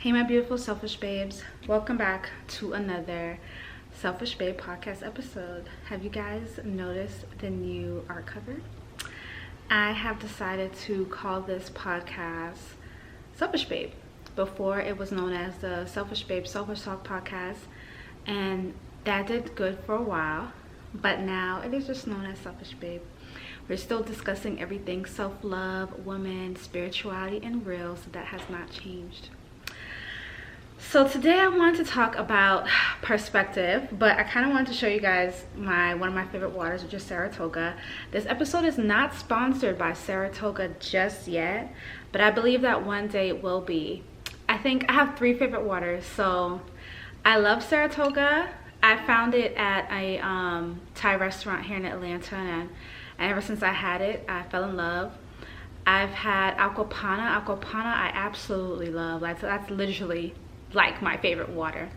Hey my beautiful selfish babes, welcome back to another Selfish Babe podcast episode. Have you guys noticed the new art cover? I have decided to call this podcast Selfish Babe. Before it was known as the Selfish Babe Selfish Talk podcast, and that did good for a while, but now it is just known as Selfish Babe. We're still discussing everything self-love, women, spirituality, and real, so that has not changed. So today I wanted to talk about perspective, but I kind of wanted to show you guys one of my favorite waters, which is Saratoga. This episode is not sponsored by Saratoga just yet, but I believe that one day it will be. I think I have 3 favorite waters. So I love Saratoga. I found it at a Thai restaurant here in Atlanta, and ever since I had it, I fell in love. I've had Aquapana. Aquapana I absolutely love. That's literally like my favorite water.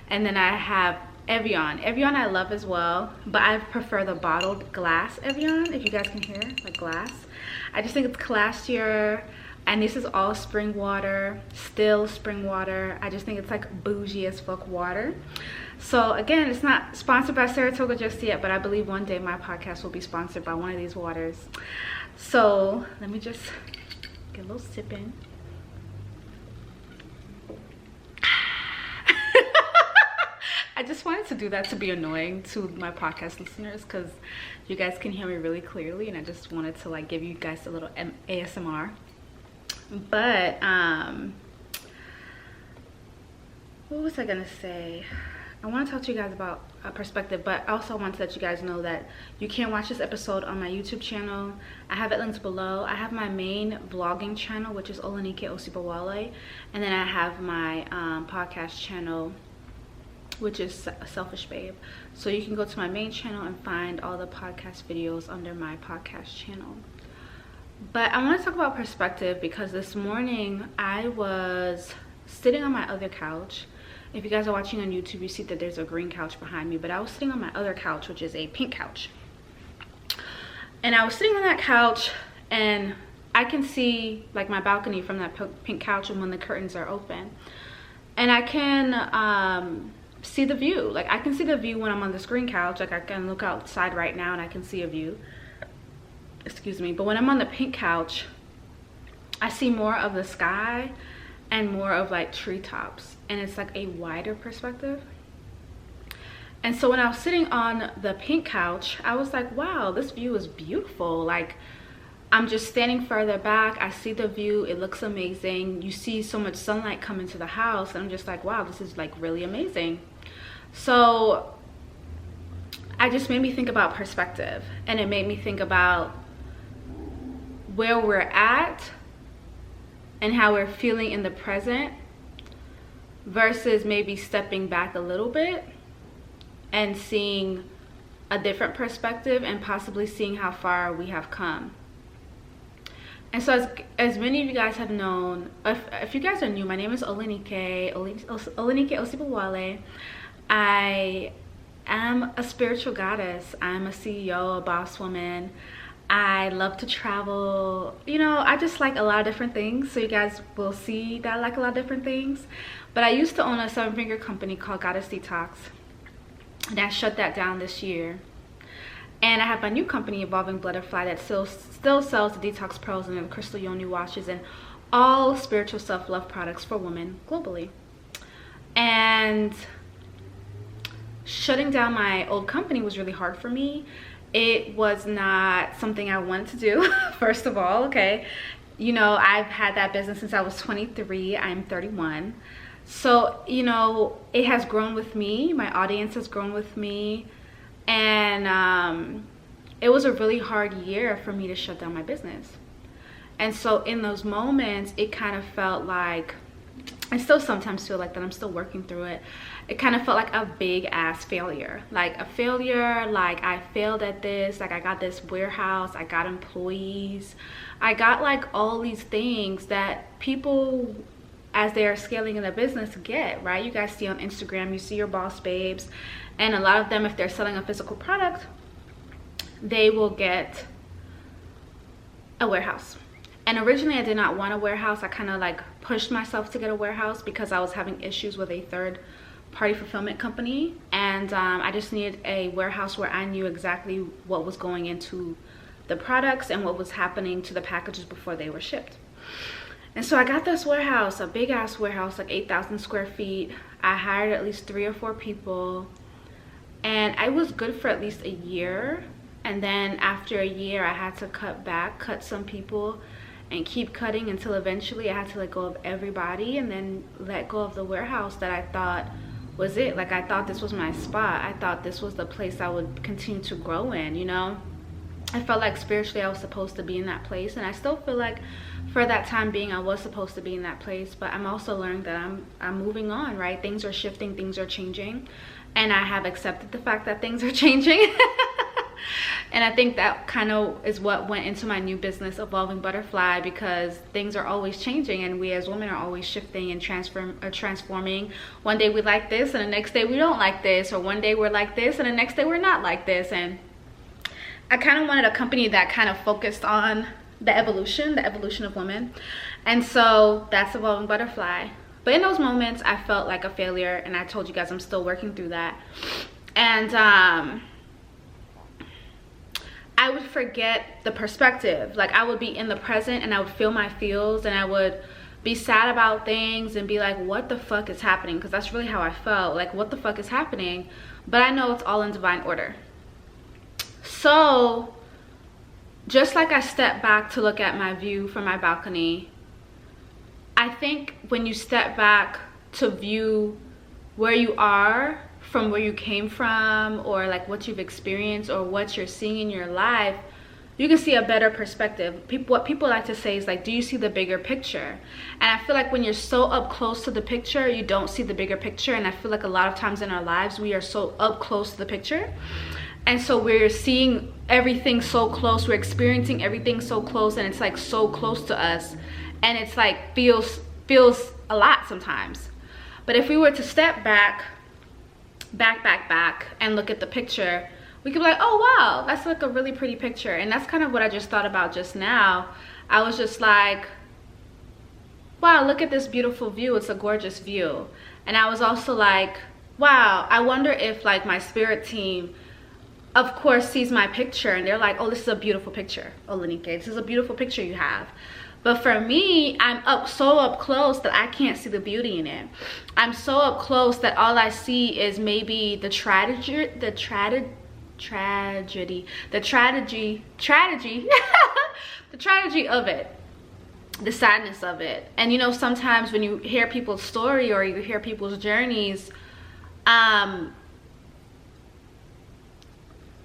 And then I have Evian. Evian I love as well, but I prefer the bottled glass Evian, if you guys can hear, like glass. I just think it's classier, and this is all spring water, still spring water. I just think it's like bougie as fuck water. So again, it's not sponsored by Saratoga just yet, but I believe one day my podcast will be sponsored by one of these waters. So let me just get a little sip in. I just wanted to do that to be annoying to my podcast listeners, because you guys can hear me really clearly, and I just wanted to like give you guys a little ASMR. But what was I gonna say? I want to talk to you guys about perspective, but I also want to let you guys know that you can watch this episode on my YouTube channel. I have it linked below. I have my main vlogging channel, which is Olenike Osibawale, and then I have my podcast channel, which is Selfish Babe. So you can go to my main channel and find all the podcast videos under my podcast channel. But I want to talk about perspective because this morning I was sitting on my other couch. If you guys are watching on YouTube, you see that there's a green couch behind me, but I was sitting on my other couch, which is a pink couch. And I was sitting on that couch, and I can see like my balcony from that pink couch and when the curtains are open. And I can see the view. Like I can see the view when I'm on this green couch. Like I can look outside right now and I can see a view. Excuse me. But when I'm on the pink couch, I see more of the sky and more of like treetops, and it's like a wider perspective. And so when I was sitting on the pink couch, I was like, wow, this view is beautiful. Like I'm just standing further back, I see the view, it looks amazing. You see so much sunlight come into the house, and I'm just like, wow, this is like really amazing. So I just made me think about perspective, and it made me think about where we're at and how we're feeling in the present versus maybe stepping back a little bit and seeing a different perspective and possibly seeing how far we have come. And so as many of you guys have known, if you guys are new, my name is Olenike Osibawale. I am a spiritual goddess. I'm a CEO, a boss woman. I love to travel. You know, I just like a lot of different things. So you guys will see that I like a lot of different things. But I used to own a 7-figure company called Goddess Detox, and I shut that down this year. And I have my new company, Evolving Butterfly, that still sells the detox pearls and the crystal yoni washes and all spiritual self-love products for women globally. And shutting down my old company was really hard for me. It was not something I wanted to do, first of all, okay? You know, I've had that business since I was 23. I'm 31. So, you know, it has grown with me. My audience has grown with me. And it was a really hard year for me to shut down my business. And so in those moments, it kind of felt like, I still sometimes feel like that, I'm still working through it. It kind of felt like a big ass failure. Like a failure, like I failed at this, like I got this warehouse, I got employees, I got like all these things that people, as they're scaling in their business, get, right? You guys see on Instagram, you see your boss babes, and a lot of them, if they're selling a physical product, they will get a warehouse. And originally I did not want a warehouse. I kind of like pushed myself to get a warehouse because I was having issues with a third party fulfillment company, and I just needed a warehouse where I knew exactly what was going into the products and what was happening to the packages before they were shipped. And so I got this warehouse, a big ass warehouse, like 8,000 square feet. I hired at least 3 or 4 people, and I was good for at least a year. And then after a year, I had to cut some people, and keep cutting until eventually I had to let go of everybody, and then let go of the warehouse that I thought was it. Like, I thought this was my spot. I thought this was the place I would continue to grow in, you know? I felt like spiritually I was supposed to be in that place, and I still feel like for that time being I was supposed to be in that place. But I'm also learning that I'm moving on, right? Things are shifting, things are changing, and I have accepted the fact that things are changing. And I think that kind of is what went into my new business, Evolving Butterfly, because things are always changing, and we as women are always shifting and transforming. One day we like this, and the next day we don't like this, or one day we're like this, and the next day we're not like this. And I kind of wanted a company that kind of focused on the evolution of women, and so that's Evolving Butterfly. But in those moments, I felt like a failure, and I told you guys I'm still working through that. And I would forget the perspective. Like, I would be in the present and I would feel my feels, and I would be sad about things and be like, what the fuck is happening? Because that's really how I felt, like, what the fuck is happening? But I know it's all in divine order. So just like I stepped back to look at my view from my balcony, I think when you step back to view where you are from where you came from, or like what you've experienced or what you're seeing in your life, you can see a better perspective. What people like to say is like, do you see the bigger picture? And I feel like when you're so up close to the picture, you don't see the bigger picture. And I feel like a lot of times in our lives, we are so up close to the picture, and so we're seeing everything so close, we're experiencing everything so close, and it's like so close to us, and it's like feels a lot sometimes. But if we were to step back and look at the picture, we could be like, oh wow, that's like a really pretty picture. And that's kind of what I just thought about just now. I was just like, wow, look at this beautiful view, it's a gorgeous view. And I was also like, wow, I wonder if like my spirit team of course sees my picture and they're like, oh, this is a beautiful picture, Olenike, this is a beautiful picture you have. But for me, I'm so up close that I can't see the beauty in it. I'm so up close that all I see is maybe the tragedy the tragedy of it, the sadness of it. And you know, sometimes when you hear people's story or you hear people's journeys,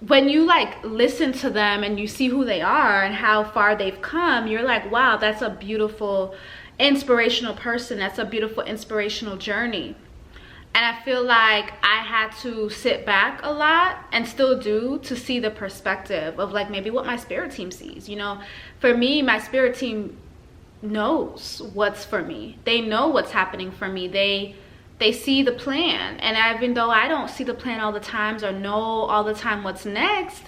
when you like listen to them and you see who they are and how far they've come, you're like, wow, that's a beautiful inspirational person, that's a beautiful inspirational journey. And I feel like I had to sit back a lot, and still do, to see the perspective of like maybe what my spirit team sees. You know, for me, my spirit team knows what's for me. They know what's happening for me. They see the plan. And even though I don't see the plan all the times or know all the time what's next,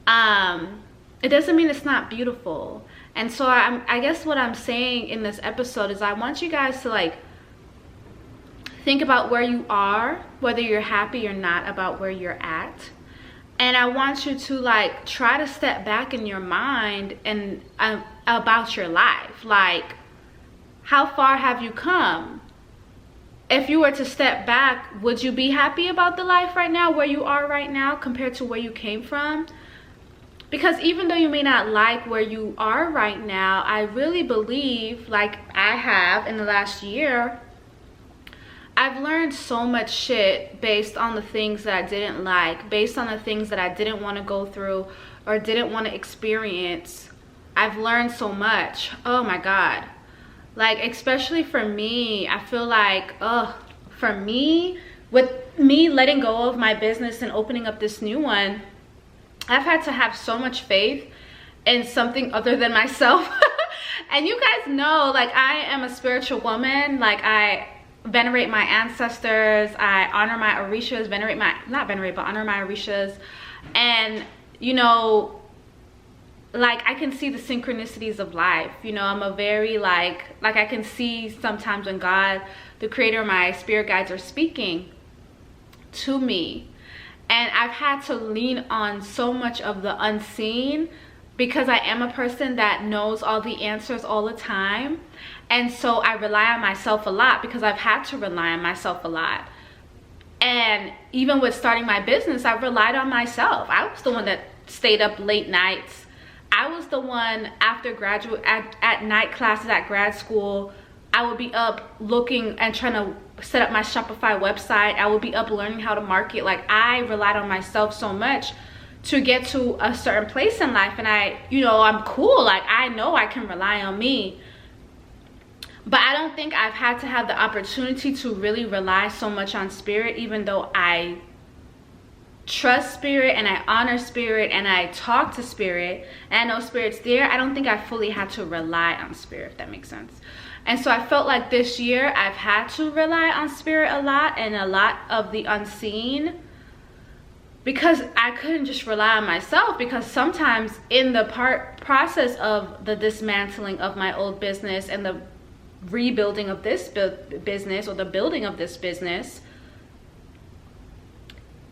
it doesn't mean it's not beautiful. And so I guess what I'm saying in this episode is I want you guys to like think about where you are, whether you're happy or not about where you're at. And I want you to like try to step back in your mind and about your life. Like, how far have you come? If you were to step back, would you be happy about the life right now, where you are right now, compared to where you came from? Because even though you may not like where you are right now, I really believe, like I have in the last year, I've learned so much shit based on the things that I didn't like, based on the things that I didn't want to go through or didn't want to experience. I've learned so much. Oh my God. Like, especially for me, I feel like, for me, with me letting go of my business and opening up this new one, I've had to have so much faith in something other than myself. And you guys know, like, I am a spiritual woman. Like, I venerate my ancestors, I honor my orishas, honor my orishas. And you know, like I can see the synchronicities of life. You know, I'm a very like I can see sometimes when God, the creator of my spirit guides, are speaking to me. And I've had to lean on so much of the unseen because I am a person that knows all the answers all the time. And so I rely on myself a lot because I've had to rely on myself a lot. And even with starting my business, I've relied on myself. I was the one that stayed up late nights. I was the one after at night classes at grad school, I would be up looking and trying to set up my Shopify website. I would be up learning how to market. Like, I relied on myself so much to get to a certain place in life. And I'm cool. Like, I know I can rely on me. But I don't think I've had to have the opportunity to really rely so much on spirit, even though I trust spirit and I honor spirit and I talk to spirit and I know spirit's there. I don't think I fully had to rely on spirit, if that makes sense. And so I felt like this year I've had to rely on spirit a lot and a lot of the unseen, because I couldn't just rely on myself, because sometimes in the process of the dismantling of my old business and the rebuilding of this business, or the building of this business,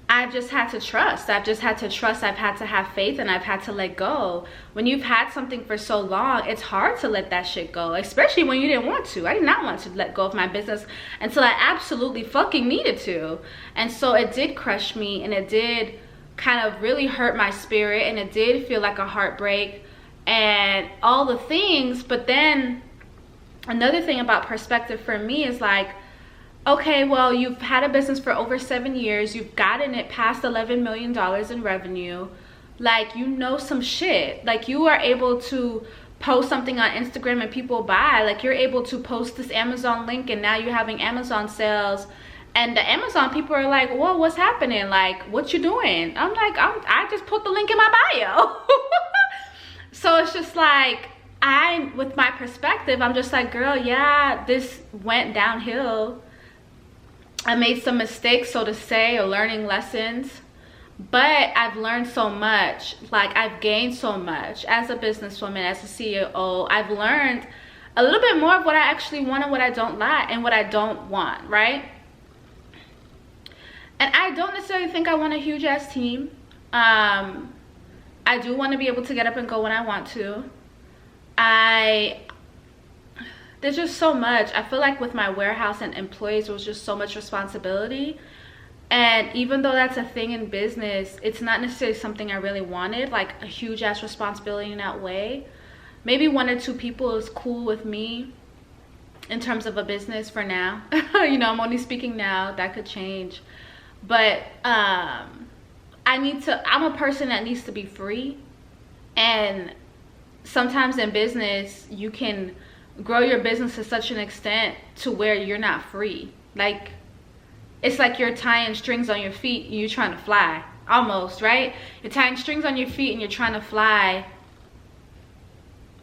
I've just had to trust. I've had to have faith, and I've had to let go. When you've had something for so long, it's hard to let that shit go, especially when you didn't want to. I did not want to let go of my business until I absolutely fucking needed to. And so it did crush me, and it did kind of really hurt my spirit, and it did feel like a heartbreak and all the things. But then another thing about perspective for me is like, okay, well, you've had a business for over 7 years. You've gotten it past $11 million in revenue. Like, you know some shit. Like, you are able to post something on Instagram and people buy. Like, you're able to post this Amazon link and now you're having Amazon sales. And the Amazon people are like, whoa, what's happening? Like, what you doing? I'm like, I just put the link in my bio. So it's just like, with my perspective, I'm just like, girl, yeah, this went downhill. I made some mistakes, so to say, or learning lessons, but I've learned so much. Like, I've gained so much as a businesswoman, as a CEO. I've learned a little bit more of what I actually want and what I don't like and what I don't want, right? And I don't necessarily think I want a huge ass team. I do want to be able to get up and go when I want to. There's just so much. I feel like with my warehouse and employees, there was just so much responsibility. And even though that's a thing in business, it's not necessarily something I really wanted, like a huge ass responsibility in that way. Maybe 1 or 2 people is cool with me in terms of a business for now. You know, I'm only speaking now. That could change. But I'm a person that needs to be free. And sometimes in business, you can grow your business to such an extent to where you're not free. Like, it's like you're tying strings on your feet and you're trying to fly, almost, right? You're tying strings on your feet and you're trying to fly.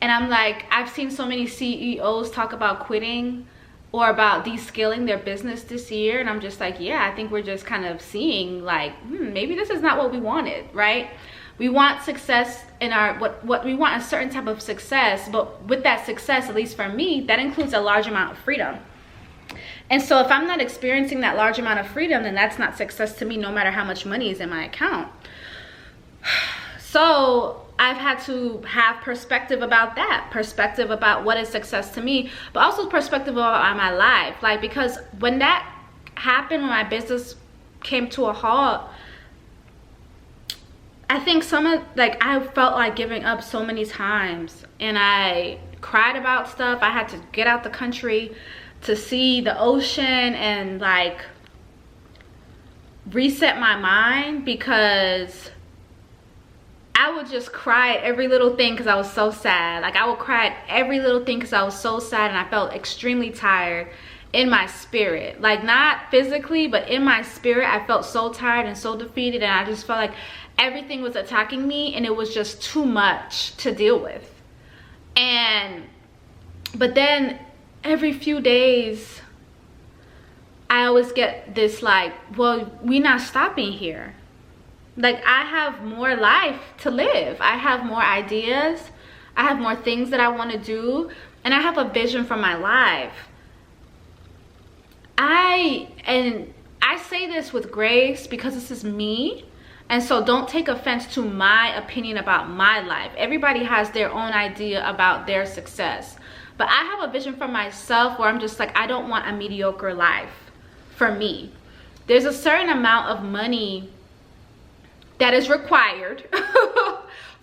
And I'm like, I've seen so many CEOs talk about quitting or about descaling their business this year, and I'm just like, yeah, I think we're just kind of seeing like, maybe this is not what we wanted, right? We want success in what we want, a certain type of success, but with that success, at least for me, that includes a large amount of freedom. And so if I'm not experiencing that large amount of freedom, then that's not success to me, no matter how much money is in my account. So I've had to have perspective about that, perspective about what is success to me, but also perspective about my life. Like, because when that happened, when my business came to a halt, I think I felt like giving up so many times, and I cried about stuff. I had to get out the country to see the ocean and like reset my mind, because I would just cry at every little thing because I was so sad. Like, I would cry at every little thing because I was so sad, and I felt extremely tired in my spirit. Like, not physically, but in my spirit, I felt so tired and so defeated, and I just felt like everything was attacking me, and it was just too much to deal with. But then every few days, I always get this like, well, we're not stopping here. Like, I have more life to live. I have more ideas. I have more things that I want to do. And I have a vision for my life. I say this with grace because this is me. And so don't take offense to my opinion about my life. Everybody has their own idea about their success. But I have a vision for myself where I'm just like, I don't want a mediocre life for me. There's a certain amount of money that is required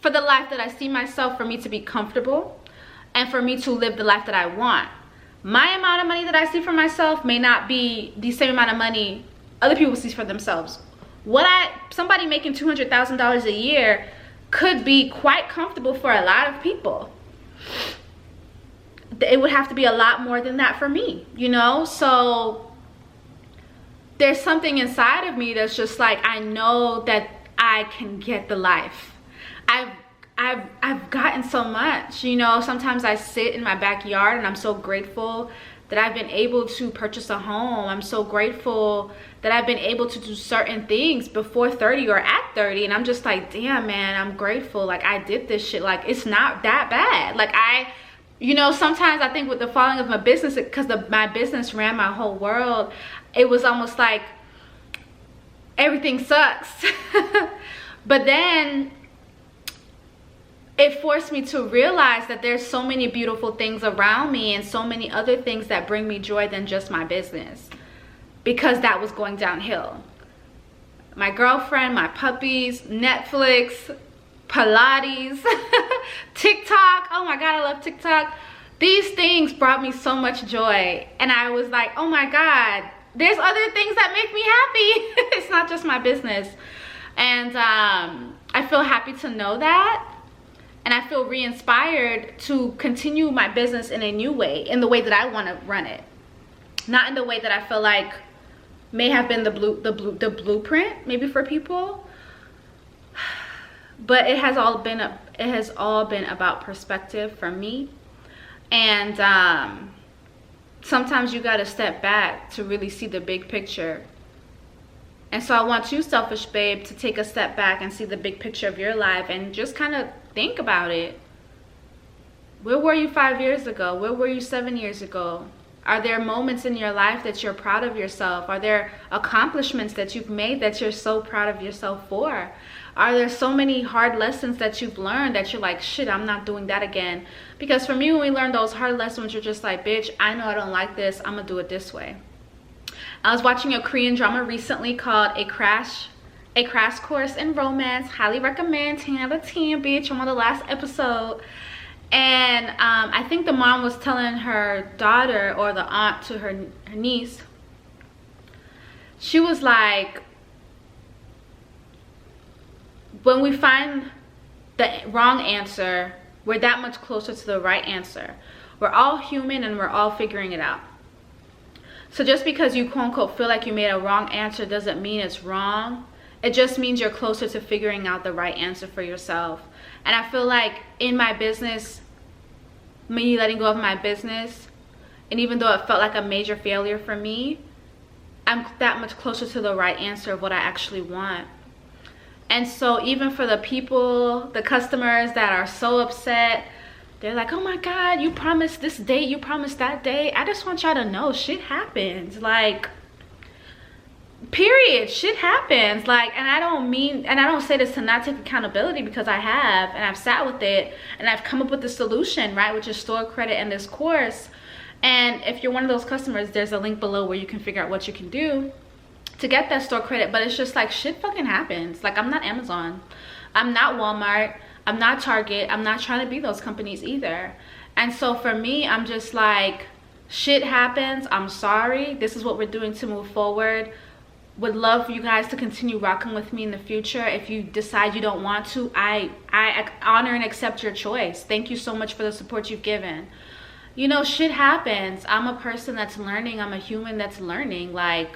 for the life that I see myself, for me to be comfortable and for me to live the life that I want. My amount of money that I see for myself may not be the same amount of money other people see for themselves. Somebody making $200,000 a year could be quite comfortable for a lot of people. It would have to be a lot more than that for me, you know? So there's something inside of me that's just like, I know that I can get the life. I've gotten so much, you know. Sometimes I sit in my backyard and I'm so grateful that I've been able to purchase a home. I'm so grateful that I've been able to do certain things before 30 or at 30, and I'm just like, damn, man, I'm grateful. Like, I did this shit. Like, it's not that bad. Like, you know, sometimes I think with the falling of my business, because my business ran my whole world, it was almost like everything sucks. But then it forced me to realize that there's so many beautiful things around me and so many other things that bring me joy than just my business, because that was going downhill. My girlfriend, my puppies, Netflix, Pilates, TikTok. Oh my God, I love TikTok. These things brought me so much joy. And I was like, oh my God, there's other things that make me happy. It's not just my business. And I feel happy to know that. And I feel re-inspired to continue my business in a new way, in the way that I want to run it. Not in the way that I feel like may have been the blueprint maybe for people. But it has all been about perspective for me. And sometimes you got to step back to really see the big picture. And so I want you, selfish babe, to take a step back and see the big picture of your life and just kind of think about it. Where were you 5 years ago? Where were you 7 years ago? Are there moments in your life that you're proud of yourself? Are there accomplishments that you've made that you're so proud of yourself for? Are there so many hard lessons that you've learned that you're like, shit, I'm not doing that again? Because for me, when we learn those hard lessons, you're just like, bitch, I know I don't like this. I'm gonna do it this way. I was watching a Korean drama recently called A Crash Course in Romance. Highly recommend. 10 out of 10, bitch. I'm on the last episode. And I think the mom was telling her daughter, or the aunt to her niece, she was like, when we find the wrong answer, we're that much closer to the right answer. We're all human and we're all figuring it out. So just because you quote unquote feel like you made a wrong answer doesn't mean it's wrong. It just means you're closer to figuring out the right answer for yourself. And I feel like in my business, me letting go of my business, and even though it felt like a major failure for me, I'm that much closer to the right answer of what I actually want. And so even for the people, the customers that are so upset, they're like, oh my God, you promised this date, you promised that date. I just want y'all to know shit happens. Like, period, shit happens. Like, and I don't say this to not take accountability, because I have, and I've sat with it, and I've come up with the solution, right, which is store credit and this course. And if you're one of those customers, there's a link below where you can figure out what you can do to get that store credit. But it's just like, shit fucking happens. Like, I'm not Amazon, I'm not Walmart, I'm not Target, I'm not trying to be those companies either. And so for me, I'm just like, shit happens, I'm sorry, this is what we're doing to move forward. Would love for you guys to continue rocking with me in the future. If you decide you don't want to, I honor and accept your choice. Thank you so much for the support you've given. You know, shit happens. I'm a person that's learning, I'm a human that's learning. Like,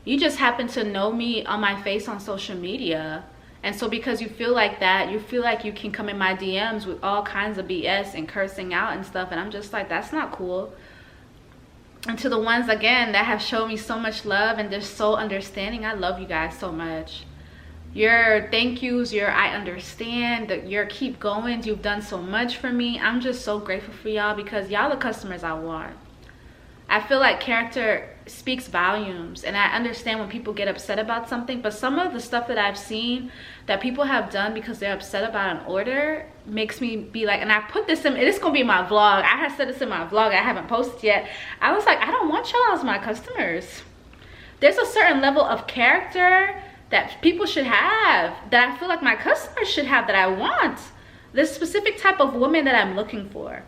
you just happen to know me on my face on social media. And so because you feel like that, you feel like you can come in my DMs with all kinds of BS and cursing out and stuff. And I'm just like, that's not cool. And to the ones, again, that have shown me so much love and they're so understanding, I love you guys so much. your thank yous, your I understand, your keep going. You've done so much for me. I'm just so grateful for y'all, because y'all the customers I want. I feel like character speaks volumes, and I understand when people get upset about something, but some of the stuff that I've seen that people have done because they're upset about an order makes me be like, and I put this in, it's gonna be in my vlog. I have said this in my vlog, I haven't posted yet. I was like, I don't want y'all as my customers. There's a certain level of character that people should have, that I feel like my customers should have, that I want. This specific type of woman that I'm looking for.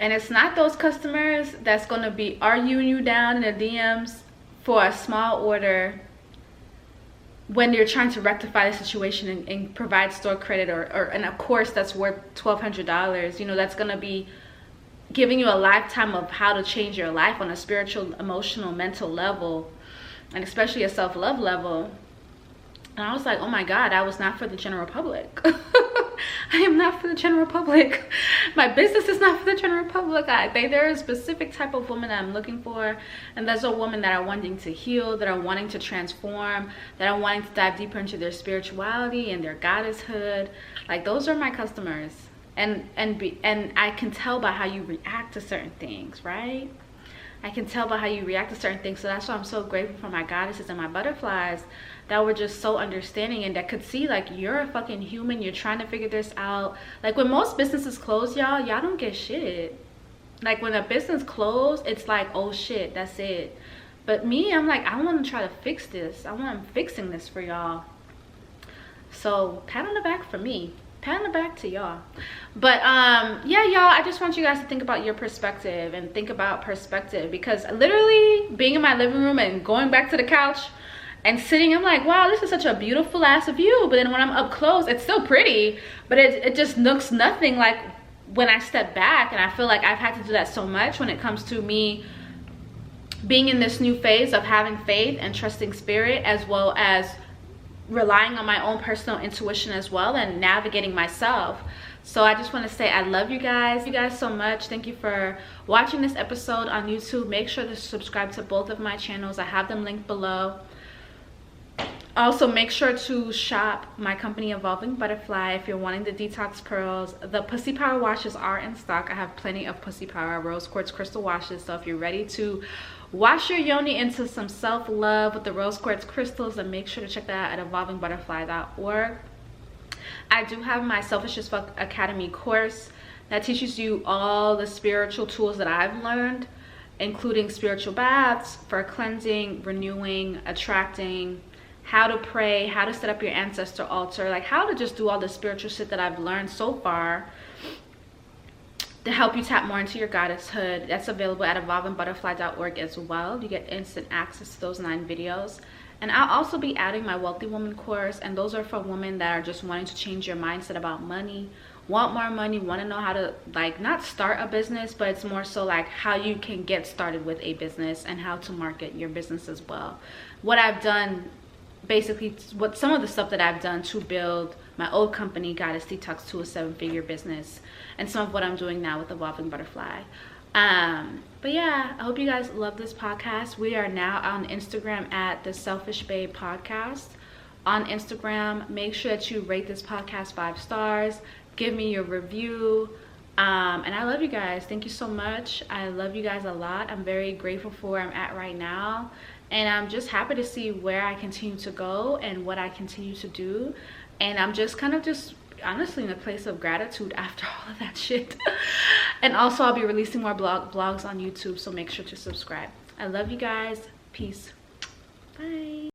And it's not those customers that's going to be arguing you down in the DMs for a small order when you're trying to rectify the situation and provide store credit, or and a course that's worth $1,200. You know, that's going to be giving you a lifetime of how to change your life on a spiritual, emotional, mental level, and especially a self-love level. And I was like, oh my God, I was not for the general public. I am not for the general public. My business is not for the general public. There is a specific type of woman that I'm looking for, and there's a woman that are wanting to heal, that are wanting to transform, that are wanting to dive deeper into their spirituality and their goddesshood. Like, those are my customers. And I can tell by how you react to certain things, right? I can tell by how you react to certain things. So that's why I'm so grateful for my goddesses and my butterflies that were just so understanding, and that could see, like, you're a fucking human, you're trying to figure this out. Like, when most businesses close, y'all don't get shit. Like, when a business closed, it's like, oh shit, that's it. But me, I'm like, I want to try to fix this. I'm fixing this for y'all. So pat on the back for me. Pat on the back to y'all. But yeah, y'all, I just want you guys to think about your perspective, and think about perspective, because literally being in my living room and going back to the couch and sitting, I'm like, wow, this is such a beautiful ass view. But then when I'm up close, it's still pretty, but it just looks nothing like when I step back. And I feel like I've had to do that so much when it comes to me being in this new phase of having faith and trusting spirit, as well as relying on my own personal intuition as well, and navigating myself. So I just want to say I love you guys so much. Thank you for watching this episode on YouTube. Make sure to subscribe to both of my channels. I have them linked below. Also, make sure to shop my company Evolving Butterfly if you're wanting the detox pearls. The Pussy Power washes are in stock. I have plenty of Pussy Power rose quartz crystal washes. So if you're ready to wash your yoni into some self-love with the rose quartz crystals, then make sure to check that out at evolvingbutterfly.org. I do have my Selfish as Fuck Academy course that teaches you all the spiritual tools that I've learned, including spiritual baths for cleansing, renewing, attracting, how to pray, how to set up your ancestor altar, like how to just do all the spiritual shit that I've learned so far to help you tap more into your goddesshood. That's available at evolvingbutterfly.org as well. You get instant access to those 9 videos. And I'll also be adding my Wealthy Woman course, and those are for women that are just wanting to change your mindset about money, want more money, want to know how to, like, not start a business, but it's more so like how you can get started with a business and how to market your business as well. What I've done, basically, what some of the stuff that I've done to build my old company Goddess Detox to a 7-figure business, and some of what I'm doing now with Evolving Butterfly. But yeah, I hope you guys love this podcast. We are now on Instagram at the Selfish Babe Podcast on Instagram. Make sure that you rate this podcast 5 stars, give me your review, and I love you guys. Thank you so much. I love you guys a lot. I'm very grateful for where I'm at right now, and I'm just happy to see where I continue to go and what I continue to do. And I'm just kind of just honestly in a place of gratitude after all of that shit. And also I'll be releasing more vlogs on YouTube, so make sure to subscribe. I love you guys. Peace. Bye.